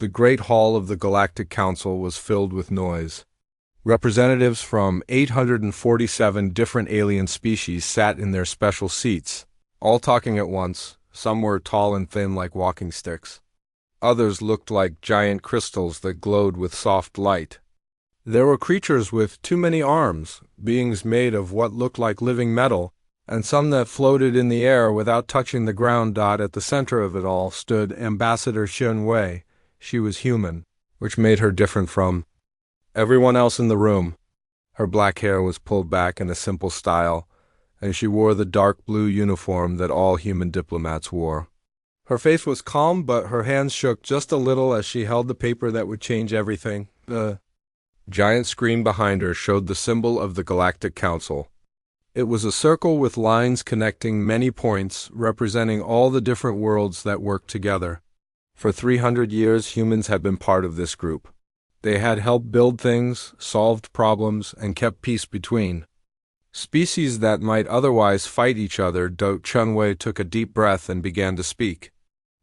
The great hall of the Galactic Council was filled with noise. Representatives from 847 different alien species sat in their special seats, all talking at once. Some were tall and thin like walking sticks. Others looked like giant crystals that glowed with soft light. There were creatures with too many arms, beings made of what looked like living metal, and some that floated in the air without touching the ground. At the center of it all stood Ambassador Wei. She was human, which made her different from everyone else in the room. Her black hair was pulled back in a simple style, and she wore the dark blue uniform that all human diplomats wore. Her face was calm, but her hands shook just a little as she held the paper that would change everything. The giant screen behind her showed the symbol of the Galactic Council. It was a circle with lines connecting many points, representing all the different worlds that worked together. For 300 years, humans had been part of this group. They had helped build things, solved problems, and kept peace between species that might otherwise fight each other. Chun-Wei took a deep breath and began to speak.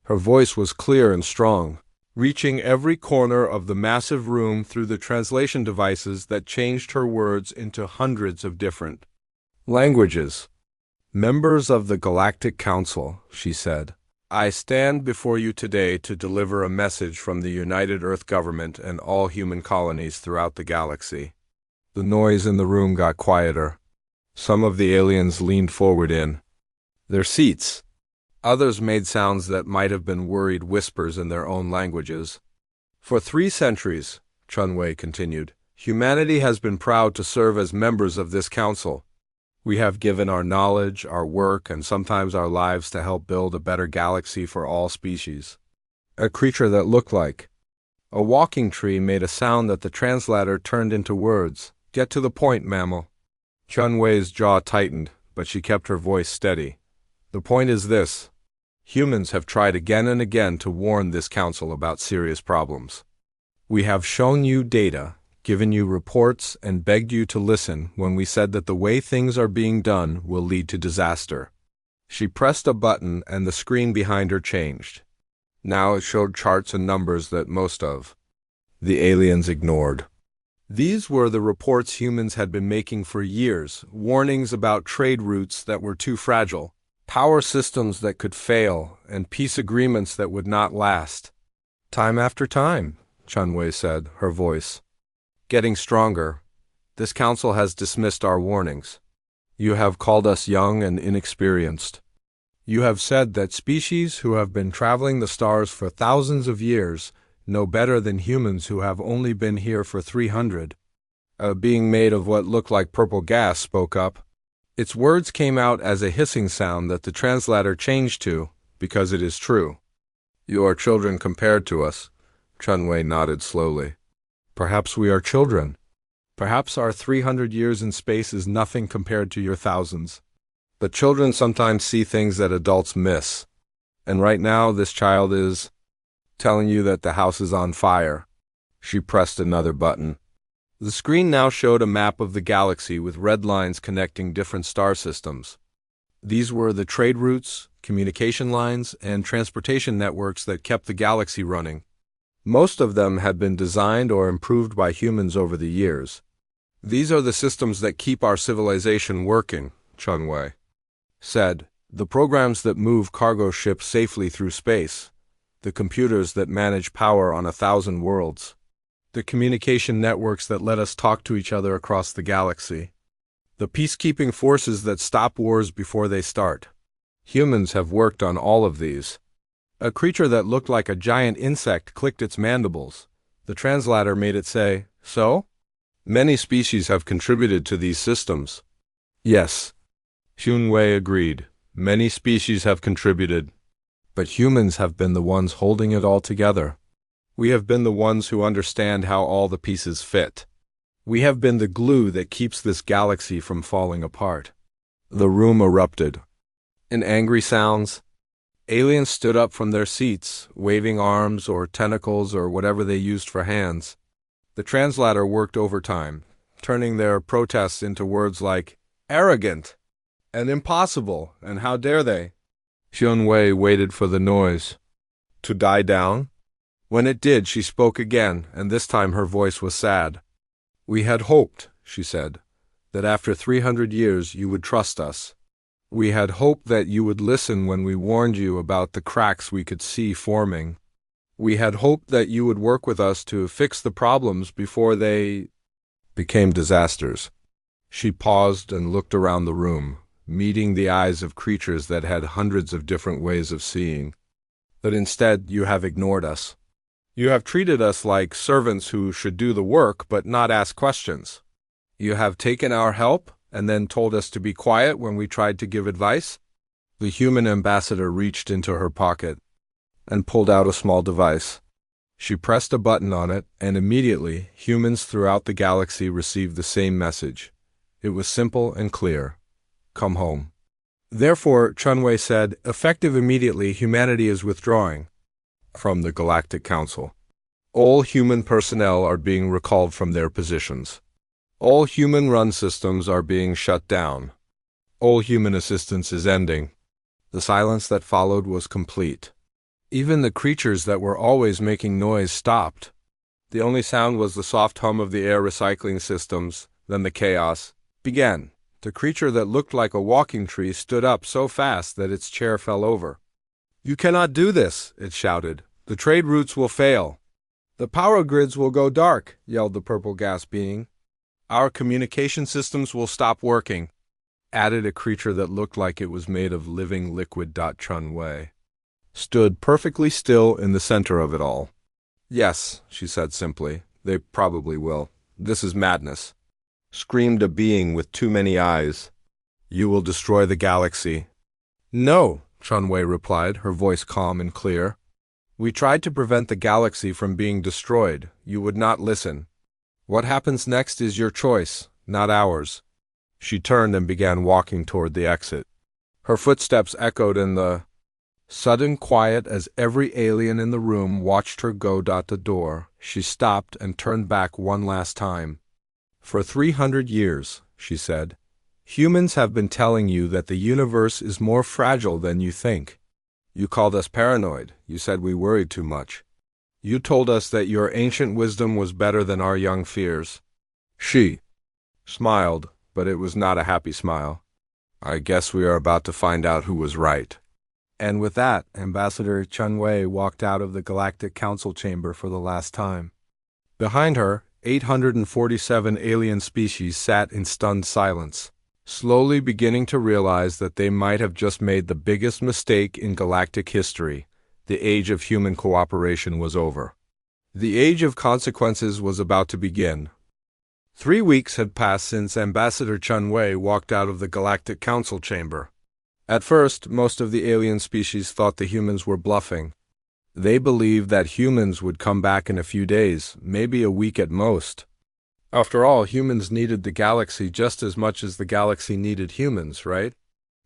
Her voice was clear and strong, reaching every corner of the massive room through the translation devices that changed her words into hundreds of different languages. "Members of the Galactic Council," she said, "I stand before you today to deliver a message from the United Earth Government and all human colonies throughout the galaxy." The noise in the room got quieter. Some of the aliens leaned forward in their seats. Others made sounds that might have been worried whispers in their own languages. "For 3 centuries, Chun-Wei continued, humanity has been proud to serve as members of this council. We have given our knowledge, our work, and sometimes our lives to help build a better galaxy for all species." A creature that looked like a walking tree made a sound that the translator turned into words. "Get to the point, mammal." Chun-Wei's jaw tightened, but she kept her voice steady. "The point is this. Humans have tried again and again to warn this council about serious problems. We have shown you data, given you reports, and begged you to listen when we said that the way things are being done will lead to disaster." She pressed a button and the screen behind her changed. Now it showed charts and numbers that most of the aliens ignored. These were the reports humans had been making for years, warnings about trade routes that were too fragile, power systems that could fail, and peace agreements that would not last. "Time after time," Chun-Wei said, her voice getting stronger, "this council has dismissed our warnings. You have called us young and inexperienced. You have said that species who have been traveling the stars for thousands of years know better than humans who have only been here for 300. A being made of what looked like purple gas spoke up. Its words came out as a hissing sound that the translator changed to, "Because it is true. You are children compared to us." Chun-Wei nodded slowly. "Perhaps we are children. Perhaps our 300 years in space is nothing compared to your thousands. But children sometimes see things that adults miss. And right now this child is telling you that the house is on fire." She pressed another button. The screen now showed a map of the galaxy with red lines connecting different star systems. These were the trade routes, communication lines, and transportation networks that kept the galaxy running. Most of them had been designed or improved by humans over the years. "These are the systems that keep our civilization working," Chun-Wei said. "The programs that move cargo ships safely through space. The computers that manage power on 1,000 worlds. The communication networks that let us talk to each other across the galaxy. The peacekeeping forces that stop wars before they start. Humans have worked on all of these." A creature that looked like a giant insect clicked its mandibles. The translator made it say, "So? Many species have contributed to these systems." "Yes," Chun-Wei agreed. "Many species have contributed. But humans have been the ones holding it all together. We have been the ones who understand how all the pieces fit. We have been the glue that keeps this galaxy from falling apart." The room erupted in angry sounds. Aliens stood up from their seats, waving arms or tentacles or whatever they used for hands. The translator worked overtime, turning their protests into words like "arrogant" and "impossible" and "how dare they." Chun-Wei waited for the noise to die down. When it did, she spoke again, and this time her voice was sad. "We had hoped," she said, "that after 300 years you would trust us. We had hoped that you would listen when we warned you about the cracks we could see forming. We had hoped that you would work with us to fix the problems before they became disasters." She paused and looked around the room, meeting the eyes of creatures that had hundreds of different ways of seeing. "But instead, you have ignored us. You have treated us like servants who should do the work but not ask questions. You have taken our help and then told us to be quiet when we tried to give advice." The human ambassador reached into her pocket and pulled out a small device. She pressed a button on it, and immediately humans throughout the galaxy received the same message. It was simple and clear. "Come home." Therefore, Chunwei said, effective immediately, humanity is withdrawing from the Galactic Council. All human personnel are being recalled from their positions. All human-run systems are being shut down. All human assistance is ending. The silence that followed was complete. Even the creatures that were always making noise stopped. The only sound was the soft hum of the air recycling systems. Then the chaos began. The creature that looked like a walking tree stood up so fast that its chair fell over. "You cannot do this," it shouted. "The trade routes will fail." "The power grids will go dark," yelled the purple gas being. "Our communication systems will stop working," added a creature that looked like it was made of living liquid. Chunwei stood perfectly still in the center of it all. "Yes," she said simply, "they probably will. This is madness," screamed a being with too many eyes. "You will destroy the galaxy." "No," Chunwei replied, her voice calm and clear. "We tried to prevent the galaxy from being destroyed. You would not listen. What happens next is your choice, not ours." She turned and began walking toward the exit. Her footsteps echoed in the sudden quiet as every alien in the room watched her go out the door. She stopped and turned back one last time. "For 300 years, she said, "humans have been telling you that the universe is more fragile than you think. You called us paranoid. You said we worried too much. You told us that your ancient wisdom was better than our young fears." She smiled, but it was not a happy smile. "I guess we are about to find out who was right." And with that, Ambassador Chunwei walked out of the Galactic Council chamber for the last time. Behind her, 847 alien species sat in stunned silence, slowly beginning to realize that they might have just made the biggest mistake in galactic history. The age of human cooperation was over. The age of consequences was about to begin. 3 weeks had passed since Ambassador Chunwei walked out of the Galactic Council chamber. At first, most of the alien species thought the humans were bluffing. They believed that humans would come back in a few days, maybe a week at most. After all, humans needed the galaxy just as much as the galaxy needed humans, right?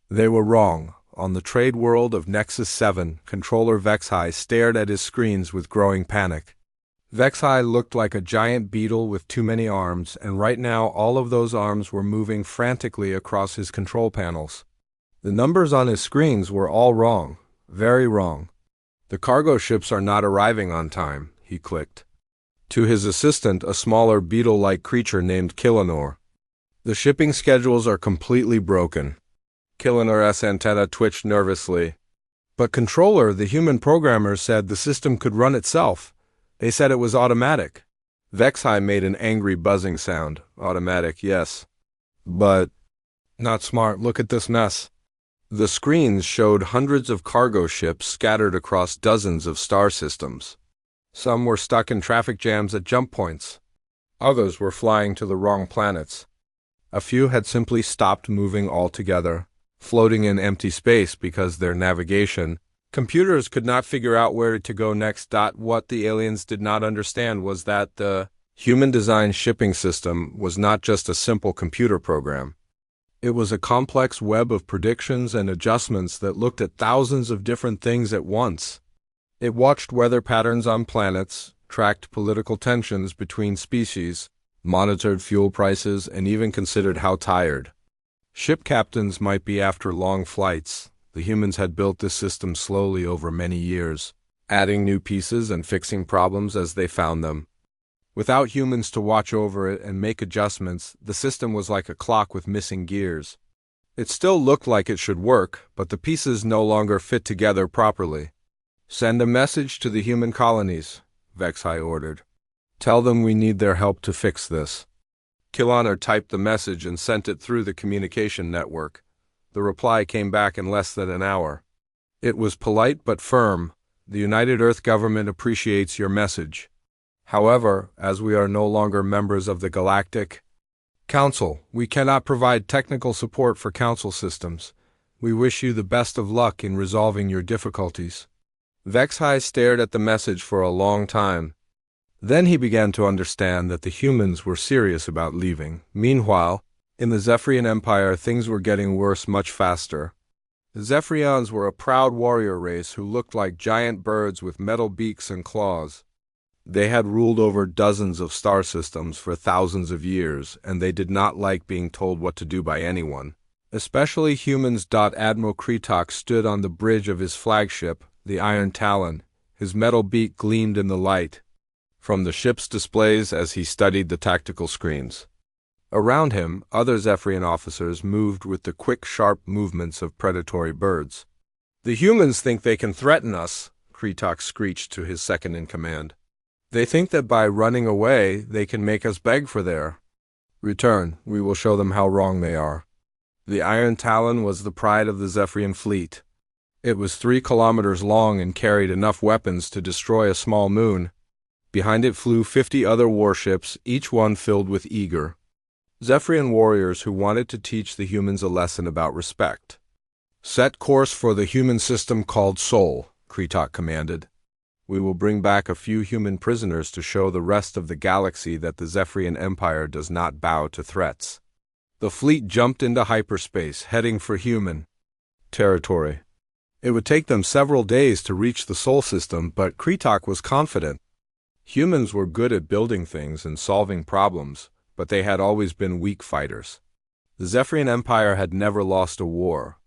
They were wrong. On the trade world of Nexus 7, Controller Vexhai stared at his screens with growing panic. Vexhai looked like a giant beetle with too many arms, and right now all of those arms were moving frantically across his control panels. The numbers on his screens were all wrong, very wrong. "The cargo ships are not arriving on time," he clicked. To his assistant, a smaller beetle-like creature named Killinor. "The shipping schedules are completely broken." Killinor's antenna twitched nervously. "But Controller, the human programmer said the system could run itself. They said it was automatic." Vexhai made an angry buzzing sound. "Automatic, yes. But not smart. Look at this mess." The screens showed hundreds of cargo ships scattered across dozens of star systems. Some were stuck in traffic jams at jump points. Others were flying to the wrong planets. A few had simply stopped moving altogether, floating in empty space because their navigation computers could not figure out where to go next. What the aliens did not understand was that the human-designed shipping system was not just a simple computer program. It was a complex web of predictions and adjustments that looked at thousands of different things at once. It watched weather patterns on planets, tracked political tensions between species, monitored fuel prices, and even considered how tired ship captains might be after long flights. The humans had built this system slowly over many years. adding new pieces and fixing problems as they found them. Without humans to watch over it and make adjustments, the system was like a clock with missing gears. It still looked like it should work, but the pieces no longer fit together properly. "Send a message to the human colonies," Vexhai ordered. "Tell them we need their help to fix this." Kilaner typed the message and sent it through the communication network. The reply came back in less than an hour. It was polite but firm. "The United Earth government appreciates your message. However, as we are no longer members of the Galactic Council, we cannot provide technical support for Council systems. We wish you the best of luck in resolving your difficulties." Vexhai stared at the message for a long time. Then he began to understand that the humans were serious about leaving. Meanwhile, in the Zephyrian Empire, things were getting worse much faster. The Zephyrians were a proud warrior race who looked like giant birds with metal beaks and claws. They had ruled over dozens of star systems for thousands of years, and they did not like being told what to do by anyone, especially humans. Admiral Kretok stood on the bridge of his flagship, the Iron Talon. His metal beak gleamed in the light from the ship's displays as he studied the tactical screens. Around him, other Zephyrian officers moved with the quick, sharp movements of predatory birds. "The humans think they can threaten us," Kretok screeched to his second-in-command. "They think that by running away, they can make us beg for their return. We will show them how wrong they are." The Iron Talon was the pride of the Zephyrian fleet. It was 3 kilometers long and carried enough weapons to destroy a small moon. Behind it flew 50 other warships, each one filled with eager Zephyrian warriors who wanted to teach the humans a lesson about respect. "Set course for the human system called Sol," Kretok commanded. "We will bring back a few human prisoners to show the rest of the galaxy that the Zephyrian Empire does not bow to threats." The fleet jumped into hyperspace, heading for human territory. It would take them several days to reach the Sol system, but Kretok was confident. Humans were good at building things and solving problems, but they had always been weak fighters. The Zephyrian Empire had never lost a war.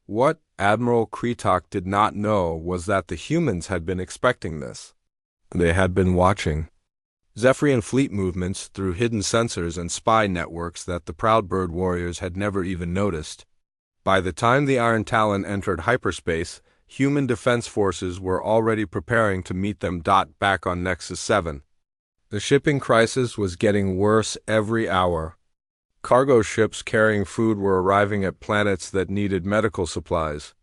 What Admiral Kretok did not know was that the humans had been expecting this. They had been watching Zephyrian fleet movements through hidden sensors and spy networks that the proud bird warriors had never even noticed. By the time the Iron Talon entered hyperspace, human defense forces were already preparing to meet them. Back on Nexus 7. The shipping crisis was getting worse every hour. Cargo ships carrying food were arriving at planets that needed medical supplies.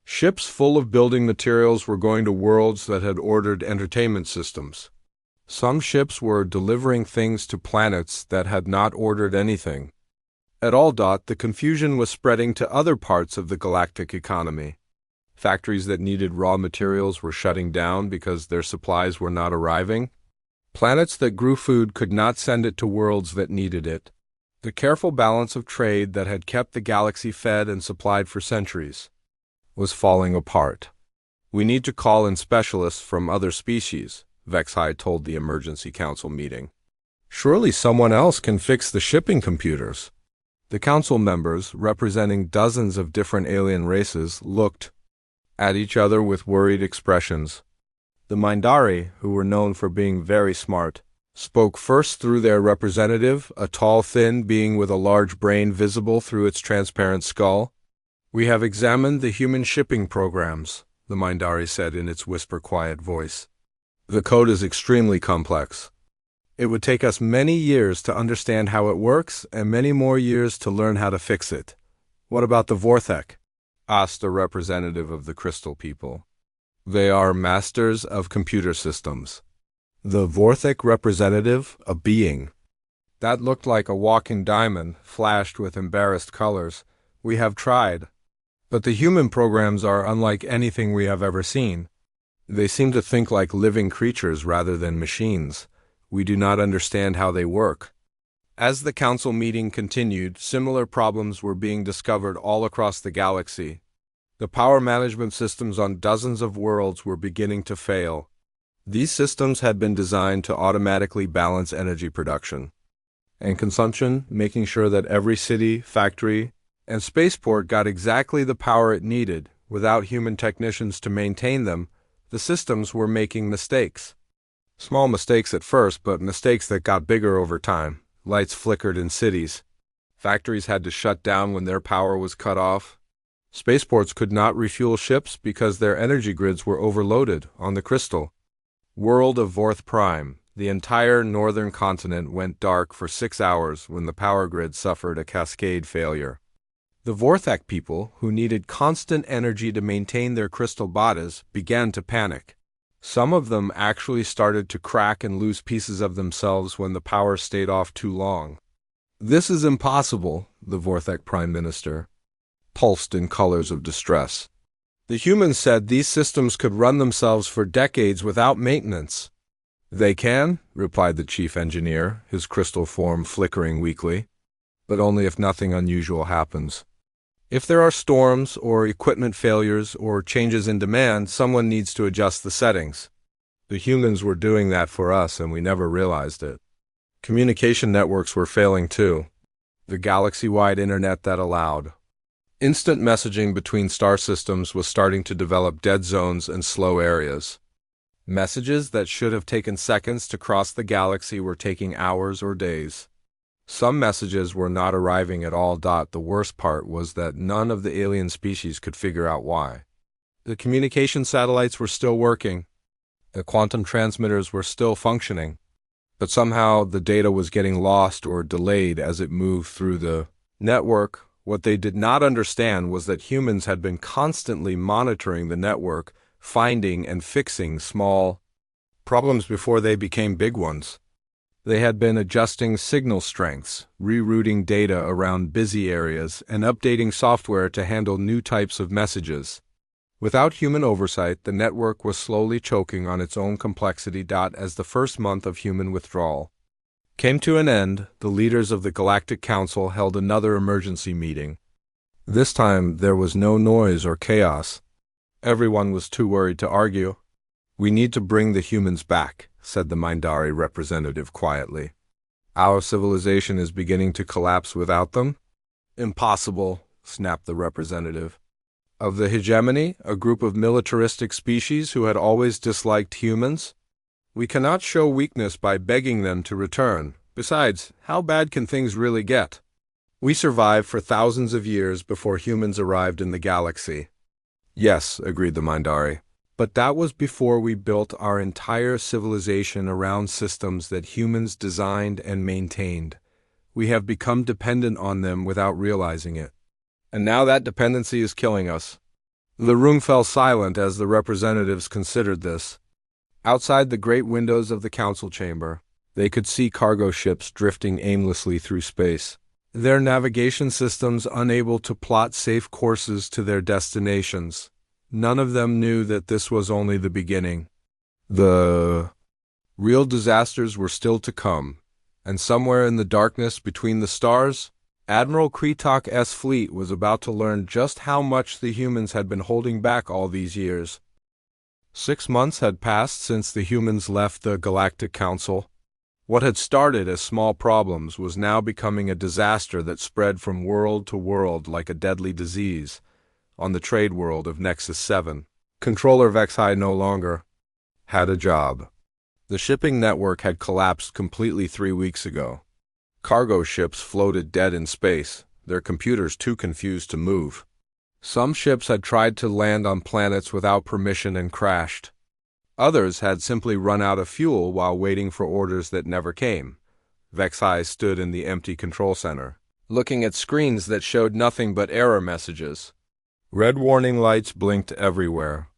Ships full of building materials were going to worlds that had ordered entertainment systems. Some ships were delivering things to planets that had not ordered anything. At all. The confusion was spreading to other parts of the galactic economy. Factories that needed raw materials were shutting down because their supplies were not arriving. Planets that grew food could not send it to worlds that needed it. The careful balance of trade that had kept the galaxy fed and supplied for centuries was falling apart. "We need to call in specialists from other species," Vexhai told the Emergency Council meeting. "Surely someone else can fix the shipping computers." The council members, representing dozens of different alien races, looked at each other with worried expressions. The Mindari, who were known for being very smart, spoke first through their representative, a tall, thin being with a large brain visible through its transparent skull. "We have examined the human shipping programs," the Mindari said in its whisper-quiet voice. "The code is extremely complex. It would take us many years to understand how it works and many more years to learn how to fix it." "What about the Vorthek?" asked a representative of the Crystal people. "They are masters of computer systems." The Vorthek representative, a being that looked like a walking diamond, flashed with embarrassed colors. "We have tried, but the human programs are unlike anything we have ever seen. They seem to think like living creatures rather than machines. We do not understand how they work." As the council meeting continued, similar problems were being discovered all across the galaxy. The power management systems on dozens of worlds were beginning to fail. These systems had been designed to automatically balance energy production and consumption, making sure that every city, factory, and spaceport got exactly the power it needed. Without human technicians to maintain them, The systems were making mistakes. Small mistakes at first, but mistakes that got bigger over time. Lights flickered in cities. Factories had to shut down when their power was cut off. Spaceports could not refuel ships because their energy grids were overloaded on the crystal. World of Vorth Prime. The entire northern continent went dark for 6 hours when the power grid suffered a cascade failure. The Vorthak people, who needed constant energy to maintain their crystal bodies, began to panic. Some of them actually started to crack and lose pieces of themselves when the power stayed off too long. "This is impossible," the Vorthak Prime Minister pulsed in colors of distress. "The humans said these systems could run themselves for decades without maintenance." "They can," replied the chief engineer, his crystal form flickering weakly, "but only if nothing unusual happens. If there are storms or equipment failures or changes in demand, someone needs to adjust the settings. The humans were doing that for us and we never realized it." Communication networks were failing too. The galaxy-wide internet that allowed instant messaging between star systems was starting to develop dead zones and slow areas. Messages that should have taken seconds to cross the galaxy were taking hours or days. Some messages were not arriving at all. The worst part was that none of the alien species could figure out why. The communication satellites were still working. The quantum transmitters were still functioning. But somehow the data was getting lost or delayed as it moved through the network. What they did not understand was that humans had been constantly monitoring the network, finding and fixing small problems before they became big ones. They had been adjusting signal strengths, rerouting data around busy areas, and updating software to handle new types of messages. Without human oversight, the network was slowly choking on its own complexity. As the first month of human withdrawal came to an end, the leaders of the Galactic Council held another emergency meeting. This time, there was no noise or chaos. Everyone was too worried to argue. "We need to bring the humans back," said the Mindari representative quietly. "Our civilization is beginning to collapse without them." "Impossible," snapped the representative of the hegemony, a group of militaristic species who had always disliked humans. "We cannot show weakness by begging them to return. Besides, how bad can things really get? We survived for thousands of years before humans arrived in the galaxy." "Yes," agreed the Mindari, "but that was before we built our entire civilization around systems that humans designed and maintained. We have become dependent on them without realizing it. And now that dependency is killing us." The room fell silent as the representatives considered this. Outside the great windows of the council chamber, they could see cargo ships drifting aimlessly through space, their navigation systems unable to plot safe courses to their destinations. None of them knew that this was only the beginning. The real disasters were still to come, and somewhere in the darkness between the stars, Admiral Kreetak's fleet was about to learn just how much the humans had been holding back all these years. 6 months had passed since the humans left the Galactic Council. What had started as small problems was now becoming a disaster that spread from world to world like a deadly disease. On the trade world of Nexus 7, Controller Vexai no longer had a job. The shipping network had collapsed completely 3 weeks ago. Cargo ships floated dead in space, their computers too confused to move. Some ships had tried to land on planets without permission and crashed. Others had simply run out of fuel while waiting for orders that never came. Vexai stood in the empty control center, looking at screens that showed nothing but error messages. Red warning lights blinked everywhere.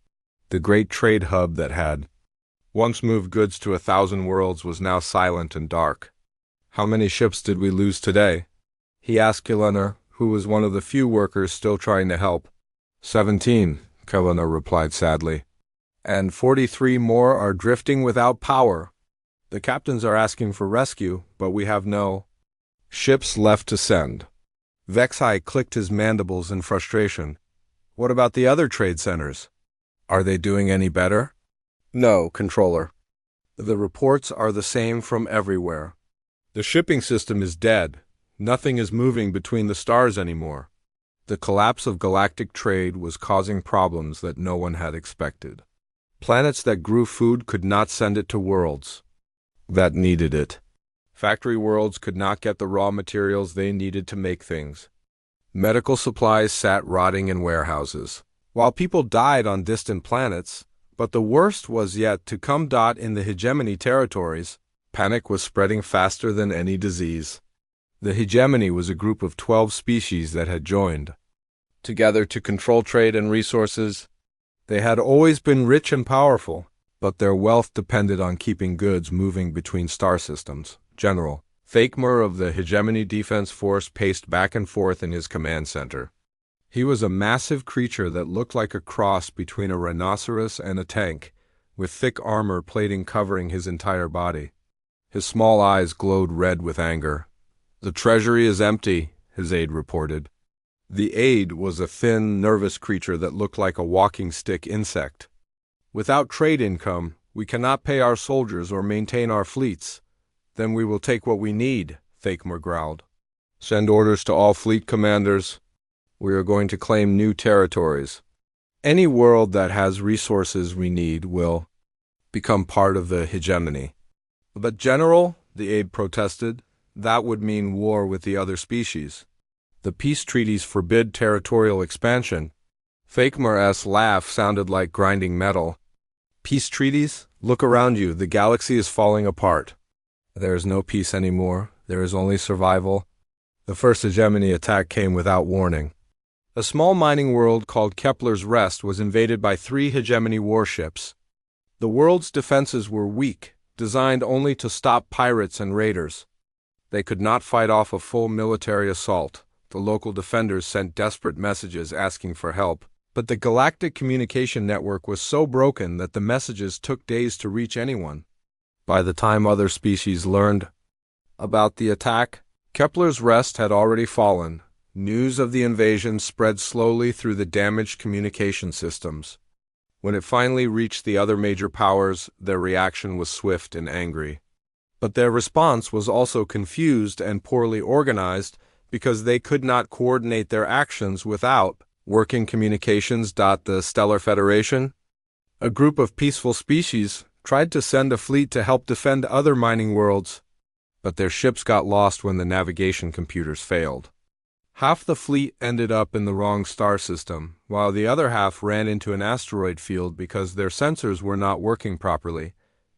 The great trade hub that had once moved goods to 1,000 worlds was now silent and dark. "How many ships did we lose today?" he asked Kellener, who was one of the few workers still trying to help. 17, Kellener replied sadly. "And 43 more are drifting without power. The captains are asking for rescue, but we have no ships left to send." Vexai clicked his mandibles in frustration. "What about the other trade centers? Are they doing any better?" "No, Controller. The reports are the same from everywhere. The shipping system is dead. Nothing is moving between the stars anymore." The collapse of galactic trade was causing problems that no one had expected. Planets that grew food could not send it to worlds that needed it. Factory worlds could not get the raw materials they needed to make things. Medical supplies sat rotting in warehouses, while people died on distant planets. But the worst was yet to come. In the hegemony territories, panic was spreading faster than any disease. The hegemony was a group of 12 species that had joined together to control trade and resources. They had always been rich and powerful, but their wealth depended on keeping goods moving between star systems. General Fakemur of the Hegemony Defense Force paced back and forth in his command center. He was a massive creature that looked like a cross between a rhinoceros and a tank, with thick armor plating covering his entire body. His small eyes glowed red with anger. "The treasury is empty," his aide reported. The aide was a thin, nervous creature that looked like a walking stick insect. "Without trade income, we cannot pay our soldiers or maintain our fleets. Then we will take what we need," Fakemur growled. "Send orders to all fleet commanders. We are going to claim new territories. Any world that has resources we need will become part of the hegemony." "But General," the aide protested, "that would mean war with the other species. The peace treaties forbid territorial expansion." Fakemur's laugh sounded like grinding metal. "Peace treaties? Look around you. The galaxy is falling apart. There is no peace anymore. There is only survival." The first hegemony attack came without warning. A small mining world called Kepler's Rest was invaded by 3 hegemony warships. The world's defenses were weak, designed only to stop pirates and raiders. They could not fight off a full military assault. The local defenders sent desperate messages asking for help, but the Galactic communication network was so broken that the messages took days to reach anyone. By the time other species learned about the attack, Kepler's Rest had already fallen. News of the invasion spread slowly through the damaged communication systems. When it finally reached the other major powers, their reaction was swift and angry. But their response was also confused and poorly organized because they could not coordinate their actions without working communications. The Stellar Federation, a group of peaceful species, tried to send a fleet to help defend other mining worlds, but their ships got lost when the navigation computers failed. Half the fleet ended up in the wrong star system, while the other half ran into an asteroid field because their sensors were not working properly.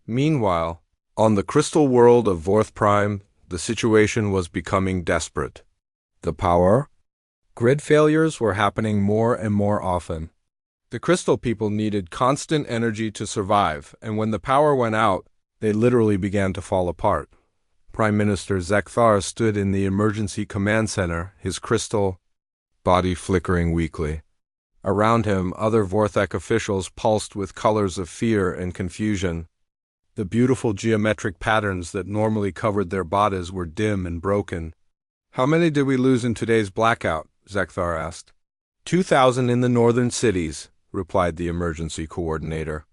Meanwhile, on the crystal world of Vorth Prime, the situation was becoming desperate. The power grid failures were happening more and more often. The crystal people needed constant energy to survive, and when the power went out, they literally began to fall apart. Prime Minister Zekthar stood in the emergency command center, his crystal body flickering weakly. Around him, other Vorthek officials pulsed with colors of fear and confusion. The beautiful geometric patterns that normally covered their bodies were dim and broken. "How many did we lose in today's blackout?" Zekthar asked. 2,000 in the northern cities," replied the emergency coordinator.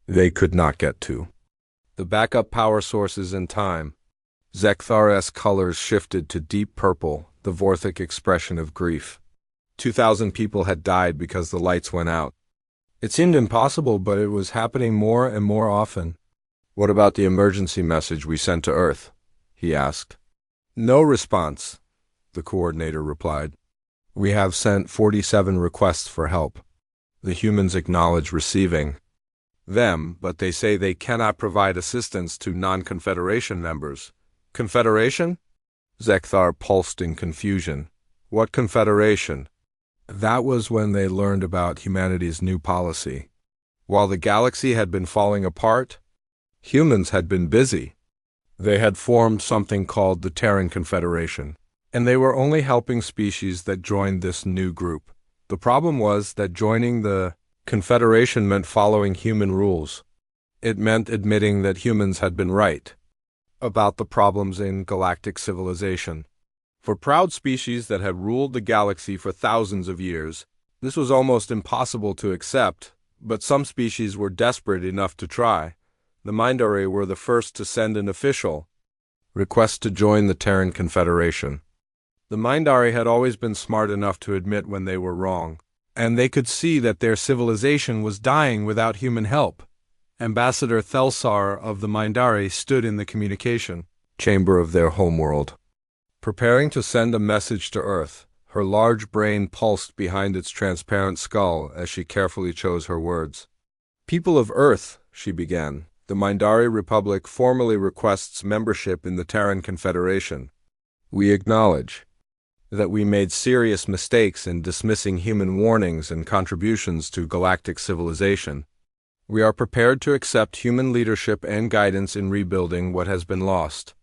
They could not get to the backup power sources in time. Zekthar's colors shifted to deep purple, the Vorthik expression of grief. 2,000 people had died because the lights went out. It seemed impossible, but it was happening more and more often. "What about the emergency message we sent to Earth?" he asked. "No response," the coordinator replied. "We have sent 47 requests for help. The humans acknowledge receiving them, but they say they cannot provide assistance to non-Confederation members." "Confederation?" Zekthar pulsed in confusion. "What Confederation?" That was when they learned about humanity's new policy. While the galaxy had been falling apart, humans had been busy. They had formed something called the Terran Confederation, and they were only helping species that joined this new group. The problem was that joining the Confederation meant following human rules. It meant admitting that humans had been right about the problems in galactic civilization. For proud species that had ruled the galaxy for thousands of years, this was almost impossible to accept, but some species were desperate enough to try. The Mindari were the first to send an official request to join the Terran Confederation. The Mindari had always been smart enough to admit when they were wrong, and they could see that their civilization was dying without human help. Ambassador Thelsar of the Mindari stood in the communication chamber of their homeworld, preparing to send a message to Earth. Her large brain pulsed behind its transparent skull as she carefully chose her words. "People of Earth," she began, "the Mindari Republic formally requests membership in the Terran Confederation. We acknowledge that we made serious mistakes in dismissing human warnings and contributions to galactic civilization. We are prepared to accept human leadership and guidance in rebuilding what has been lost."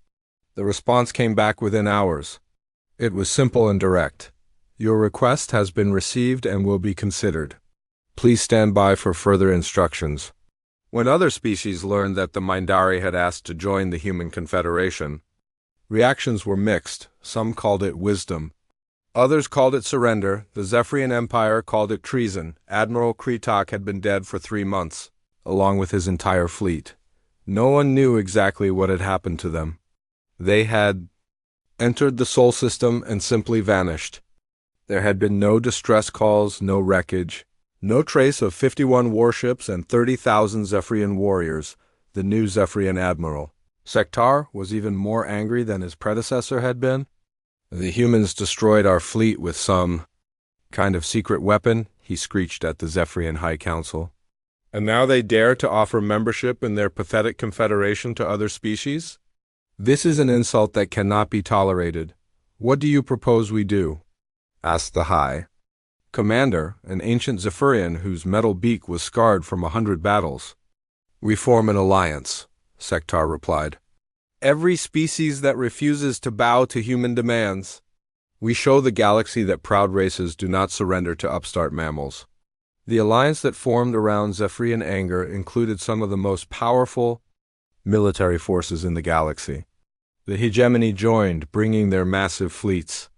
The response came back within hours. It was simple and direct. "Your request has been received and will be considered. Please stand by for further instructions." When other species learned that the Mindari had asked to join the Human Confederation, reactions were mixed. Some called it wisdom. Others called it surrender. The Zephyrian Empire called it treason. Admiral Kretok had been dead for 3 months, along with his entire fleet. No one knew exactly what had happened to them. They had entered the Sol system and simply vanished. There had been no distress calls, no wreckage, no trace of 51 warships and 30,000 Zephyrian warriors, the new Zephyrian admiral. Sektar was even more angry than his predecessor had been. "The humans destroyed our fleet with some kind of secret weapon," he screeched at the Zephyrian High Council. "And now they dare to offer membership in their pathetic confederation to other species? This is an insult that cannot be tolerated. What do you propose we do?" asked the High Commander, an ancient Zephyrian whose metal beak was scarred from 100 battles. "We form an alliance," Sektar replied. "Every species that refuses to bow to human demands. We show the galaxy that proud races do not surrender to upstart mammals." The alliance that formed around Zephyrian anger included some of the most powerful military forces in the galaxy. The hegemony joined, bringing their massive fleets.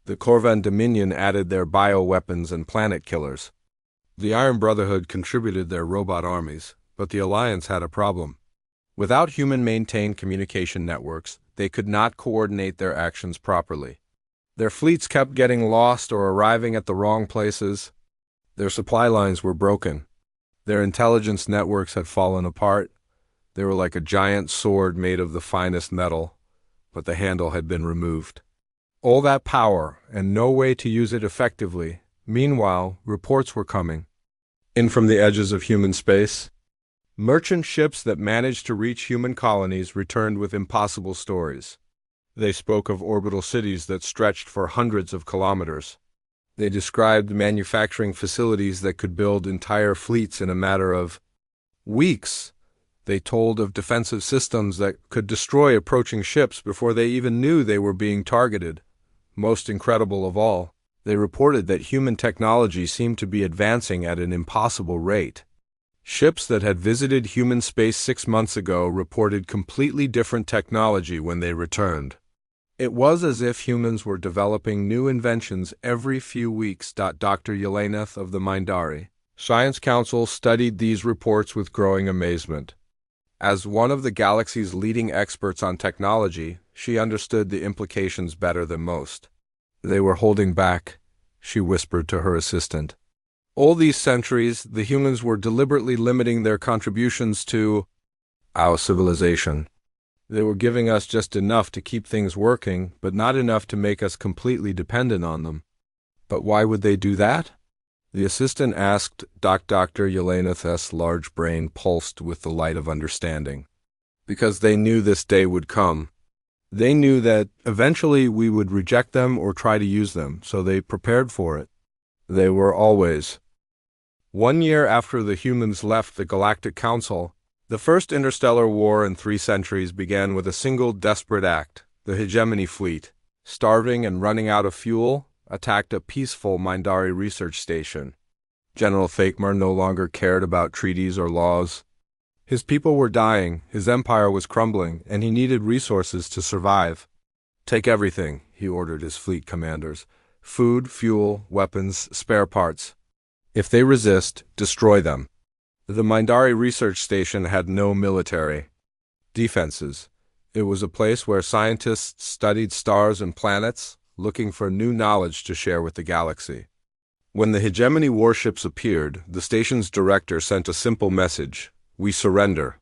The Corvan Dominion added their bioweapons and planet killers. The Iron Brotherhood contributed their robot armies, but the alliance had a problem. Without human-maintained communication networks, they could not coordinate their actions properly. Their fleets kept getting lost or arriving at the wrong places. Their supply lines were broken. Their intelligence networks had fallen apart. They were like a giant sword made of the finest metal, but the handle had been removed. All that power, and no way to use it effectively. Meanwhile, reports were coming in from the edges of human space. Merchant ships that managed to reach human colonies returned with impossible stories. They spoke of orbital cities that stretched for hundreds of kilometers. They described manufacturing facilities that could build entire fleets in a matter of weeks. They told of defensive systems that could destroy approaching ships before they even knew they were being targeted. Most incredible of all, they reported that human technology seemed to be advancing at an impossible rate. Ships that had visited human space 6 months ago reported completely different technology when they returned. It was as if humans were developing new inventions every few weeks. Dr. Yeleneth of the Mindari Science Council studied these reports with growing amazement. As one of the galaxy's leading experts on technology, she understood the implications better than most. "They were holding back," she whispered to her assistant. "All these centuries, the humans were deliberately limiting their contributions to our civilization. They were giving us just enough to keep things working, but not enough to make us completely dependent on them." "But why would they do that?" the assistant asked. Dr. Yeleneth's large brain pulsed with the light of understanding. "Because they knew this day would come. They knew that eventually we would reject them or try to use them, so they prepared for it. They were always." 1 year after the humans left the Galactic Council, the first interstellar war in 3 centuries began with a single desperate act. The hegemony fleet, starving and running out of fuel, attacked a peaceful Mindari research station. General Thakmar no longer cared about treaties or laws. His people were dying, his empire was crumbling, and he needed resources to survive. "Take everything," he ordered his fleet commanders. "Food, fuel, weapons, spare parts. If they resist, destroy them." The Mindari research station had no military defenses. It was a place where scientists studied stars and planets, looking for new knowledge to share with the galaxy. When the hegemony warships appeared, the station's director sent a simple message: We surrender.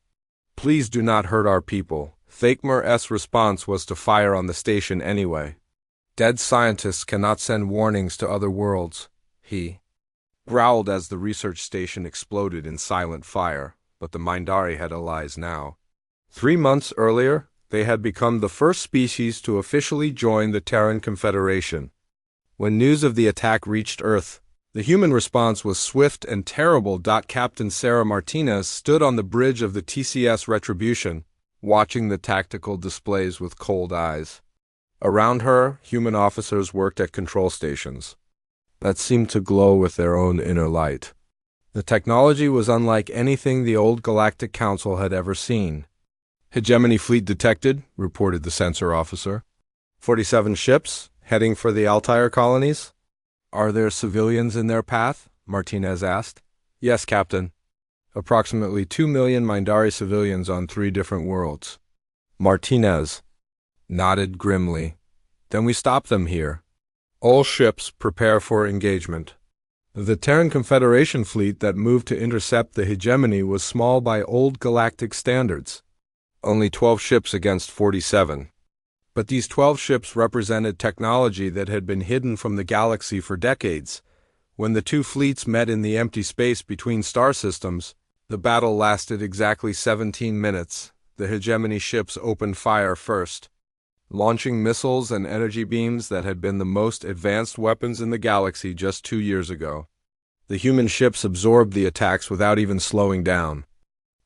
Please do not hurt our people. Thakmer's response was to fire on the station anyway. Dead scientists cannot send warnings to other worlds, he growled as the research station exploded in silent fire, but the Mindari had allies now. 3 months earlier, they had become the first species to officially join the Terran Confederation. When news of the attack reached Earth, the human response was swift and terrible. Captain Sarah Martinez stood on the bridge of the TCS Retribution, watching the tactical displays with cold eyes. Around her, human officers worked at control stations that seemed to glow with their own inner light. The technology was unlike anything the old Galactic Council had ever seen. Hegemony fleet detected, reported the sensor officer. 47 ships, heading for the Altair colonies. Are there civilians in their path? Martinez asked. Yes, Captain. Approximately 2 million Mindari civilians on 3 different worlds. Martinez nodded grimly. Then we stop them here. All ships prepare for engagement. The Terran Confederation fleet that moved to intercept the hegemony was small by old galactic standards. Only 12 ships against 47. But these 12 ships represented technology that had been hidden from the galaxy for decades. When the two fleets met in the empty space between star systems, the battle lasted exactly 17 minutes. The hegemony ships opened fire first, launching missiles and energy beams that had been the most advanced weapons in the galaxy just 2 years ago. The human ships absorbed the attacks without even slowing down.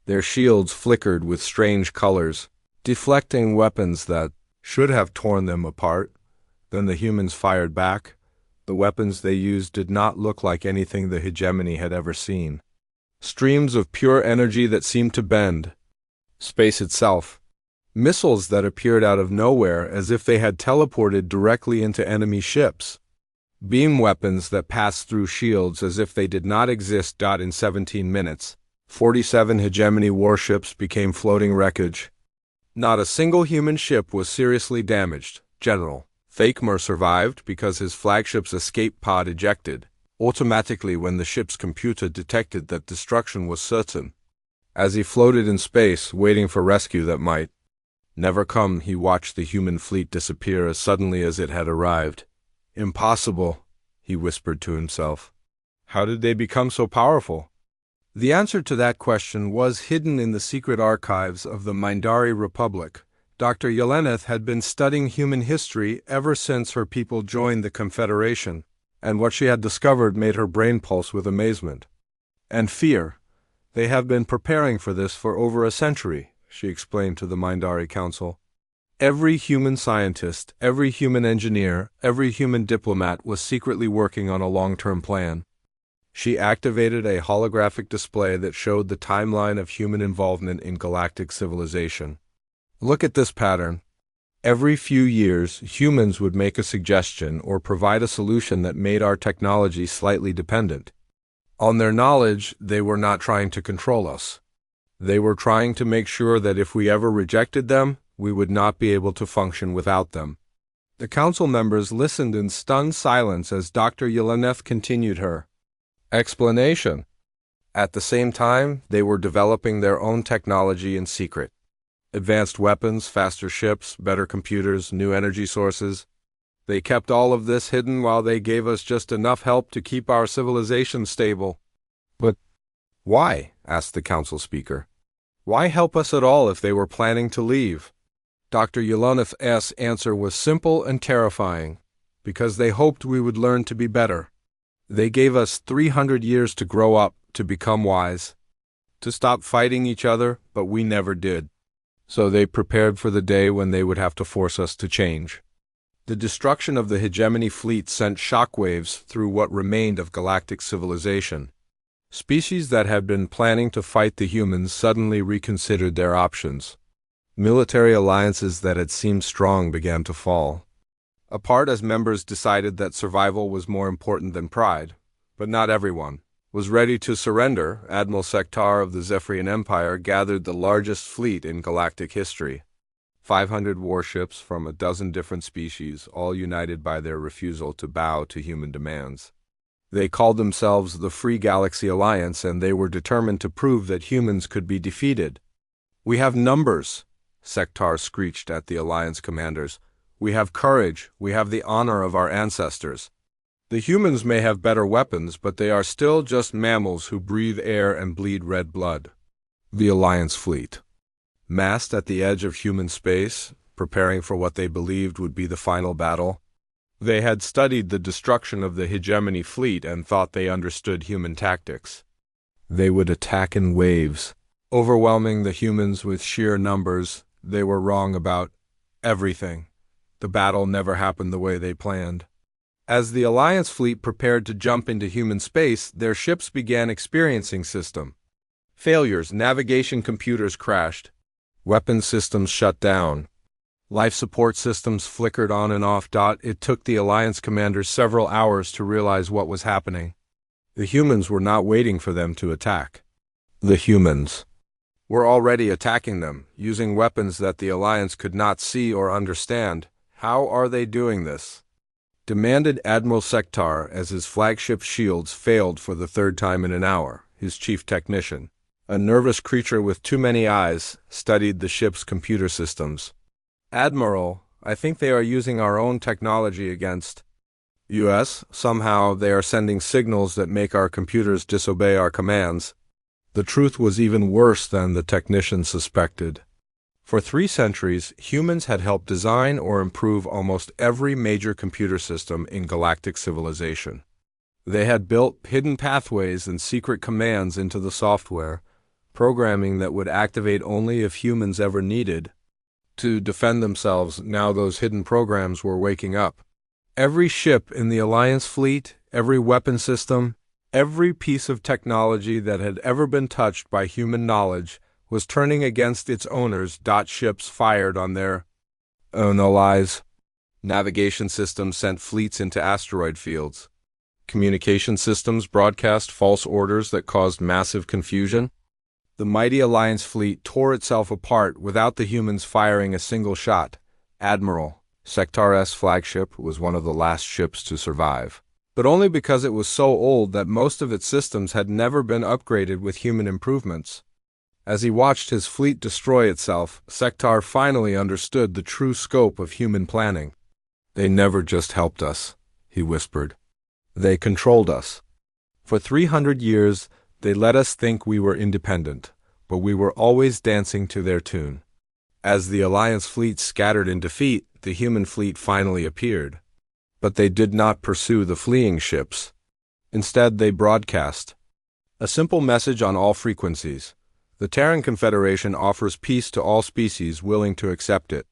Their shields flickered with strange colors, deflecting weapons that should have torn them apart. Then the humans fired back. The weapons they used did not look like anything the hegemony had ever seen. Streams of pure energy that seemed to bend space itself. Missiles that appeared out of nowhere as if they had teleported directly into enemy ships. Beam weapons that passed through shields as if they did not exist. In 17 minutes, 47 hegemony warships became floating wreckage. Not a single human ship was seriously damaged. General Thakmer survived because his flagship's escape pod ejected automatically when the ship's computer detected that destruction was certain. As he floated in space, waiting for rescue that might never come, he watched the human fleet disappear as suddenly as it had arrived. Impossible, he whispered to himself. How did they become so powerful? The answer to that question was hidden in the secret archives of the Mindari Republic. Dr. Yeleneth had been studying human history ever since her people joined the Confederation, and what she had discovered made her brain pulse with amazement and fear. They have been preparing for this for over a century, she explained to the Mindari Council. Every human scientist, every human engineer, every human diplomat was secretly working on a long-term plan. She activated a holographic display that showed the timeline of human involvement in galactic civilization. Look at this pattern. Every few years, humans would make a suggestion or provide a solution that made our technology slightly dependent on their knowledge. They were not trying to control us. They were trying to make sure that if we ever rejected them, we would not be able to function without them. The council members listened in stunned silence as Dr. Yeleneth continued her explanation. At the same time, they were developing their own technology in secret. Advanced weapons, faster ships, better computers, new energy sources. They kept all of this hidden while they gave us just enough help to keep our civilization stable. But why? Asked the council speaker. Why help us at all if they were planning to leave? Dr. Yeleneth's answer was simple and terrifying. Because they hoped we would learn to be better. They gave us 300 years to grow up, to become wise, to stop fighting each other, but we never did. So they prepared for the day when they would have to force us to change. The destruction of the hegemony fleet sent shockwaves through what remained of galactic civilization. Species that had been planning to fight the humans suddenly reconsidered their options. Military alliances that had seemed strong began to fall apart as members decided that survival was more important than pride. But not everyone was ready to surrender. Admiral Sektar of the Zephyrian Empire gathered the largest fleet in galactic history. 500 warships from a dozen different species, all united by their refusal to bow to human demands. They called themselves the Free Galaxy Alliance, and they were determined to prove that humans could be defeated. "We have numbers," Sektar screeched at the Alliance commanders. "We have courage. We have the honor of our ancestors. The humans may have better weapons, but they are still just mammals who breathe air and bleed red blood." The Alliance fleet, massed at the edge of human space, preparing for what they believed would be the final battle. They had studied the destruction of the Hegemony fleet and thought they understood human tactics. They would attack in waves, overwhelming the humans with sheer numbers. They were wrong about everything. The battle never happened the way they planned. As the Alliance fleet prepared to jump into human space, their ships began experiencing system failures. Navigation computers crashed. Weapon systems shut down. Life support systems flickered on and off. It took the Alliance commanders several hours to realize what was happening. The humans were not waiting for them to attack. The humans were already attacking them, using weapons that the Alliance could not see or understand. "How are they doing this?" demanded Admiral Sektar as his flagship shields failed for the third time in an hour. His chief technician, a nervous creature with too many eyes, studied the ship's computer systems. "Admiral, I think they are using our own technology against us. Somehow they are sending signals that make our computers disobey our commands." The truth was even worse than the technician suspected. For 3 centuries, humans had helped design or improve almost every major computer system in galactic civilization. They had built hidden pathways and secret commands into the software, programming that would activate only if humans ever needed to defend themselves. Now those hidden programs were waking up. Every ship in the Alliance fleet, every weapon system, every piece of technology that had ever been touched by human knowledge was turning against its owners. Ships fired on their own allies. Navigation systems sent fleets into asteroid fields. Communication systems broadcast false orders that caused massive confusion. The mighty Alliance fleet tore itself apart without the humans firing a single shot. Admiral, Sektar's flagship was one of the last ships to survive, but only because it was so old that most of its systems had never been upgraded with human improvements. As he watched his fleet destroy itself, Sektar finally understood the true scope of human planning. "They never just helped us," he whispered. "They controlled us. For 300 years, they let us think we were independent, but we were always dancing to their tune." As the Alliance fleet scattered in defeat, the human fleet finally appeared. But they did not pursue the fleeing ships. Instead, they broadcast a simple message on all frequencies. "The Terran Confederation offers peace to all species willing to accept it.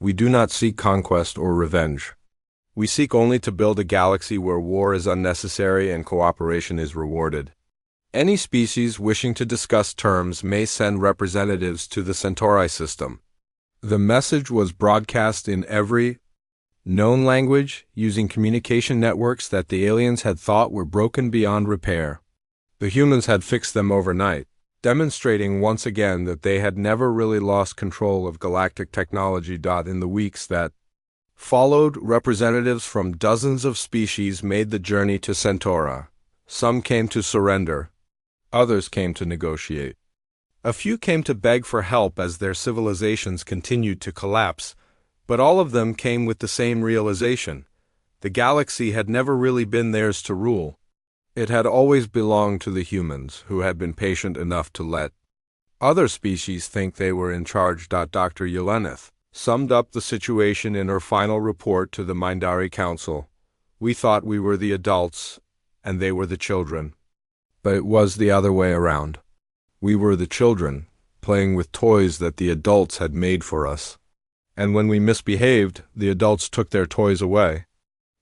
We do not seek conquest or revenge. We seek only to build a galaxy where war is unnecessary and cooperation is rewarded. Any species wishing to discuss terms may send representatives to the Centauri system." The message was broadcast in every known language, using communication networks that the aliens had thought were broken beyond repair. The humans had fixed them overnight, demonstrating once again that they had never really lost control of galactic technology. In the weeks that followed, representatives from dozens of species made the journey to Centauri. Some came to surrender. Others came to negotiate. A few came to beg for help as their civilizations continued to collapse, but all of them came with the same realization. The galaxy had never really been theirs to rule. It had always belonged to the humans, who had been patient enough to let other species think they were in charge. Dr. Yeleneth summed up the situation in her final report to the Mindari Council. "We thought we were the adults, and they were the children. But it was the other way around. We were the children, playing with toys that the adults had made for us. And when we misbehaved, the adults took their toys away.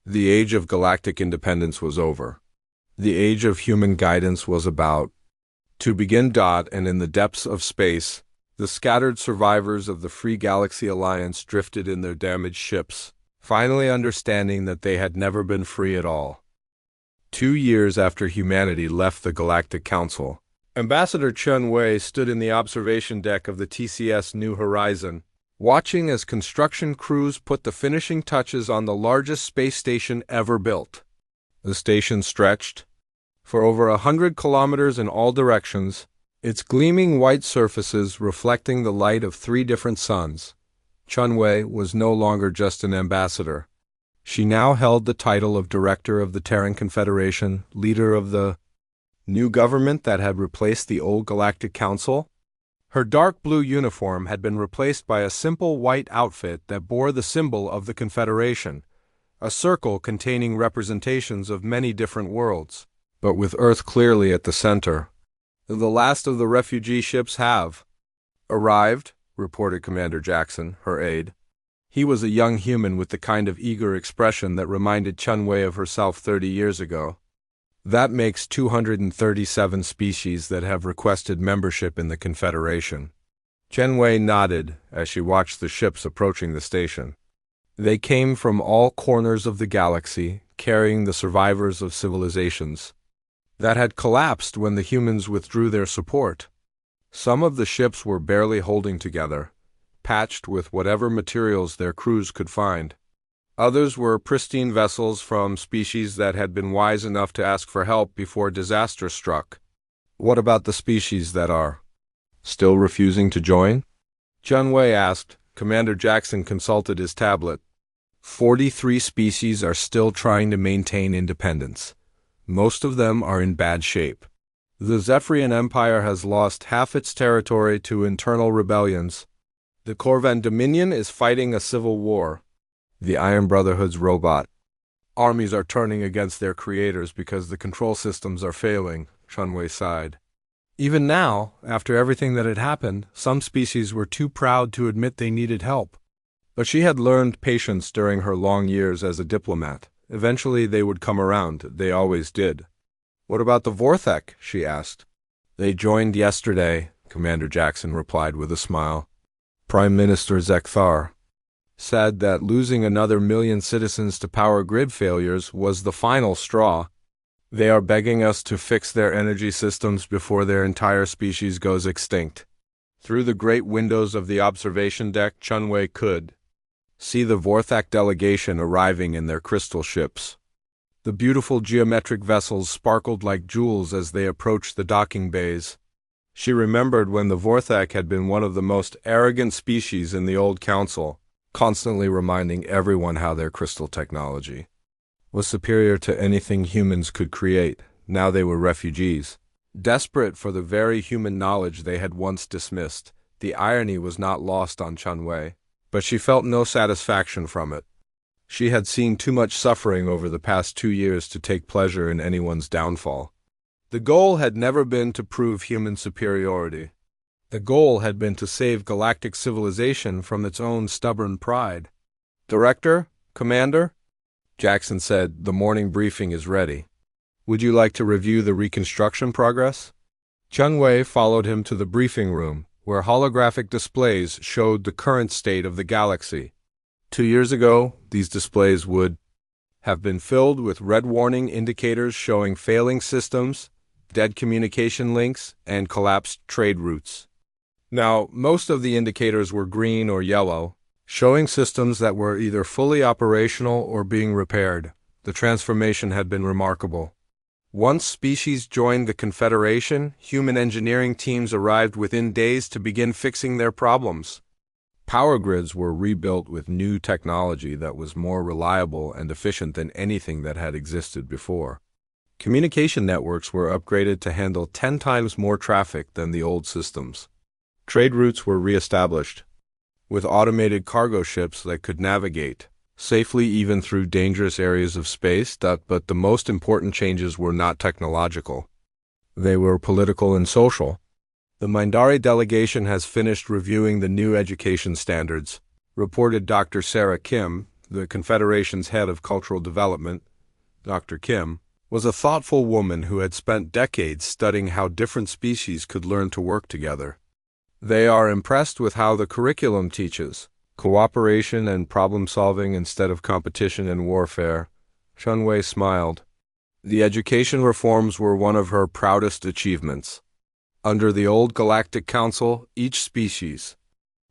The age of galactic independence was over. The age of human guidance was about to begin. And in the depths of space, the scattered survivors of the Free Galaxy Alliance drifted in their damaged ships, finally understanding that they had never been free at all. 2 years after humanity left the Galactic Council, Ambassador Chun Wei stood in the observation deck of the TCS New Horizon, watching as construction crews put the finishing touches on the largest space station ever built. The station stretched for over 100 kilometers in all directions, its gleaming white surfaces reflecting the light of 3 different suns. Chunwei was no longer just an ambassador. She now held the title of Director of the Terran Confederation, leader of the new government that had replaced the old Galactic Council. Her dark blue uniform had been replaced by a simple white outfit that bore the symbol of the Confederation, a circle containing representations of many different worlds, but with Earth clearly at the center. The last of the refugee ships have arrived, reported Commander Jackson, her aide. He was a young human with the kind of eager expression that reminded Chunwei of herself 30 years ago. That makes 237 species that have requested membership in the Confederation. Chunwei nodded as she watched the ships approaching the station. They came from all corners of the galaxy, carrying the survivors of civilizations that had collapsed when the humans withdrew their support. Some of the ships were barely holding together, patched with whatever materials their crews could find. Others were pristine vessels from species that had been wise enough to ask for help before disaster struck. What about the species that are still refusing to join? Chunwei asked. Commander Jackson consulted his tablet. 43 species are still trying to maintain independence. Most of them are in bad shape. The Zephyrian Empire has lost half its territory to internal rebellions. The Corvan Dominion is fighting a civil war. The Iron Brotherhood's robot armies are turning against their creators because the control systems are failing, Chunwei sighed. Even now, after everything that had happened, some species were too proud to admit they needed help. But she had learned patience during her long years as a diplomat. Eventually they would come around, they always did. What about the Vorthek? She asked. They joined yesterday, Commander Jackson replied with a smile. Prime Minister Zekthar said that losing another 1,000,000 citizens to power grid failures was the final straw. They are begging us to fix their energy systems before their entire species goes extinct. Through the great windows of the observation deck, Chunwei could see the Vorthak delegation arriving in their crystal ships. The beautiful geometric vessels sparkled like jewels as they approached the docking bays. She remembered when the Vorthak had been one of the most arrogant species in the old council, constantly reminding everyone how their crystal technology was superior to anything humans could create. Now they were refugees, desperate for the very human knowledge they had once dismissed. The irony was not lost on Chunwei, but she felt no satisfaction from it. She had seen too much suffering over the past 2 years to take pleasure in anyone's downfall. The goal had never been to prove human superiority. The goal had been to save galactic civilization from its own stubborn pride. Director? Commander? Jackson said, the morning briefing is ready. Would you like to review the reconstruction progress? Chunwei followed him to the briefing room, where holographic displays showed the current state of the galaxy. 2 years ago, these displays would have been filled with red warning indicators showing failing systems, dead communication links, and collapsed trade routes. Now, most of the indicators were green or yellow, showing systems that were either fully operational or being repaired. The transformation had been remarkable. Once species joined the Confederation, human engineering teams arrived within days to begin fixing their problems. Power grids were rebuilt with new technology that was more reliable and efficient than anything that had existed before. Communication networks were upgraded to handle 10 times more traffic than the old systems. Trade routes were reestablished, with automated cargo ships that could navigate safely even through dangerous areas of space. But the most important changes were not technological. They were political and social. The Mindari delegation has finished reviewing the new education standards, reported Dr. Sarah Kim, the Confederation's head of cultural development. Dr. Kim was a thoughtful woman who had spent decades studying how different species could learn to work together. They are impressed with how the curriculum teaches cooperation and problem-solving instead of competition and warfare. Chunwei smiled. The education reforms were one of her proudest achievements. Under the old Galactic Council, each species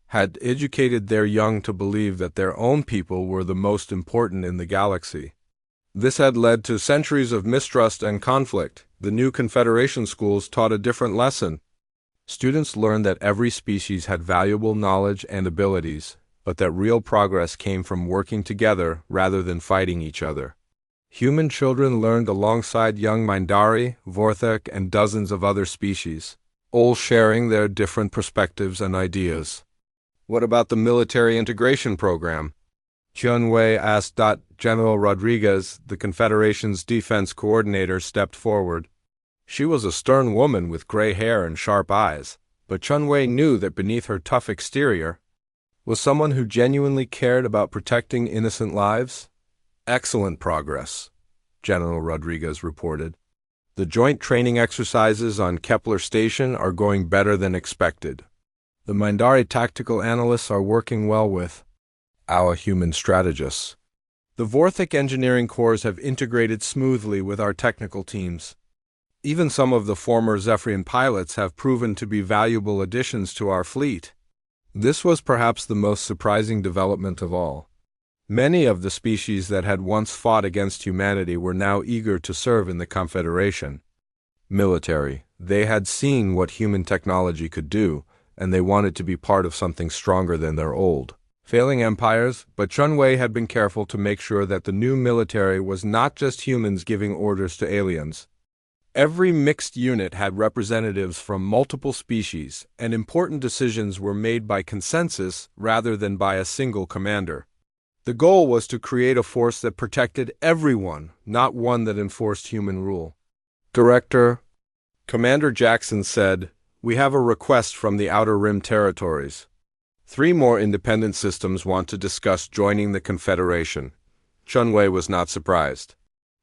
had educated their young to believe that their own people were the most important in the galaxy. This had led to centuries of mistrust and conflict. The new Confederation schools taught a different lesson. Students learned that every species had valuable knowledge and abilities, but that real progress came from working together rather than fighting each other. Human children learned alongside young Mindari, Vorthok, and dozens of other species, all sharing their different perspectives and ideas. What about the military integration program? Chun-Wei asked. General Rodriguez, the Confederation's defense coordinator, stepped forward. She was a stern woman with gray hair and sharp eyes, but Chun-Wei knew that beneath her tough exterior was someone who genuinely cared about protecting innocent lives. Excellent progress, General Rodriguez reported. The joint training exercises on Kepler Station are going better than expected. The Mindari tactical analysts are working well with our human strategists. The Vorthok engineering cores have integrated smoothly with our technical teams. Even some of the former Zephyrian pilots have proven to be valuable additions to our fleet. This was perhaps the most surprising development of all. Many of the species that had once fought against humanity were now eager to serve in the Confederation. Military, they had seen what human technology could do, and they wanted to be part of something stronger than their old, failing empires, but Chun-Wei had been careful to make sure that the new military was not just humans giving orders to aliens. Every mixed unit had representatives from multiple species, and important decisions were made by consensus rather than by a single commander. The goal was to create a force that protected everyone, not one that enforced human rule. Director, Commander Jackson said, "We have a request from the Outer Rim territories. 3 more independent systems want to discuss joining the Confederation." Chun-Wei was not surprised.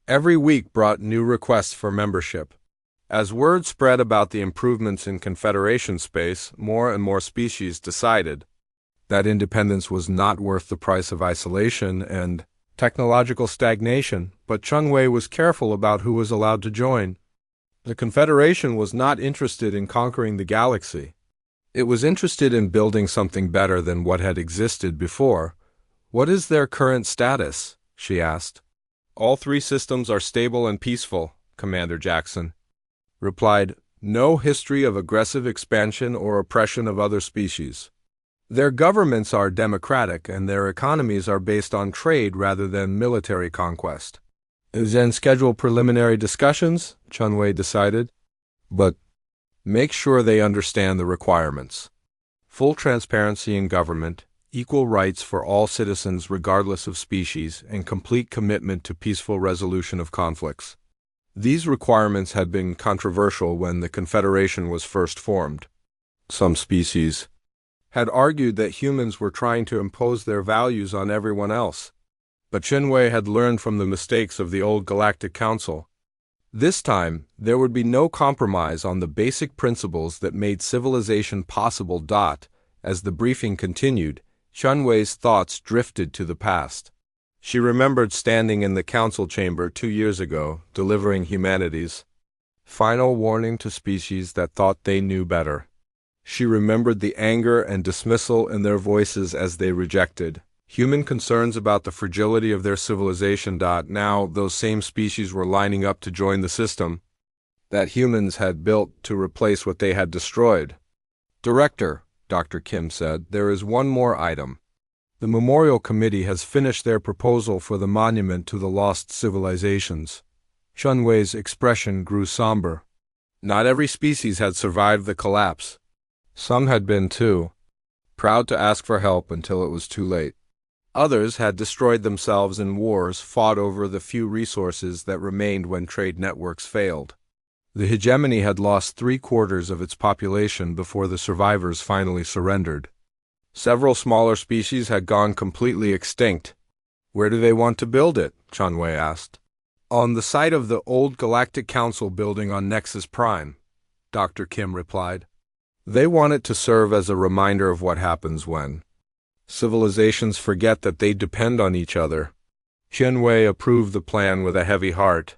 Every week brought new requests for membership. As word spread about the improvements in Confederation space, more and more species decided that independence was not worth the price of isolation and technological stagnation, but Chun-Wei was careful about who was allowed to join. The Confederation was not interested in conquering the galaxy. It was interested in building something better than what had existed before. "What is their current status?" she asked. "All 3 systems are stable and peaceful," Commander Jackson replied. "No history of aggressive expansion or oppression of other species. Their governments are democratic and their economies are based on trade rather than military conquest." "Then schedule preliminary discussions," Chun-Wei decided. "But make sure they understand the requirements. Full transparency in government, equal rights for all citizens regardless of species, and complete commitment to peaceful resolution of conflicts." These requirements had been controversial when the Confederation was first formed. Some species had argued that humans were trying to impose their values on everyone else. But Chun-Wei had learned from the mistakes of the old Galactic Council. This time, there would be no compromise on the basic principles that made civilization possible. As the briefing continued, Chun-Wei's thoughts drifted to the past. She remembered standing in the council chamber 2 years ago, delivering humanity's final warning to species that thought they knew better. She remembered the anger and dismissal in their voices as they rejected human concerns about the fragility of their civilization. Now, those same species were lining up to join the system that humans had built to replace what they had destroyed. "Director," Dr. Kim said, "there is one more item. The Memorial Committee has finished their proposal for the monument to the lost civilizations." Chun-Wei's expression grew somber. Not every species had survived the collapse. Some had been too proud to ask for help until it was too late. Others had destroyed themselves in wars fought over the few resources that remained when trade networks failed. The hegemony had lost 3/4 of its population before the survivors finally surrendered. Several smaller species had gone completely extinct. "Where do they want to build it?" Chun-Wei asked. "On the site of the old Galactic Council building on Nexus Prime," Dr. Kim replied. "They want it to serve as a reminder of what happens when civilizations forget that they depend on each other." Chun-Wei approved the plan with a heavy heart.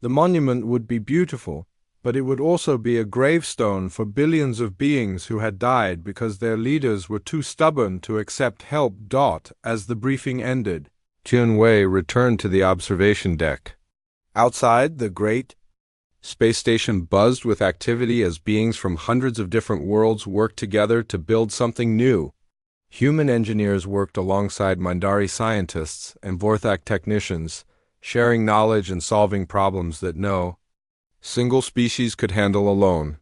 The monument would be beautiful, but it would also be a gravestone for billions of beings who had died because their leaders were too stubborn to accept help. As the briefing ended, Wei returned to the observation deck. Outside, the great space station buzzed with activity as beings from hundreds of different worlds worked together to build something new. Human engineers worked alongside Mindari scientists and Vorthak technicians, sharing knowledge and solving problems that no single species could handle alone.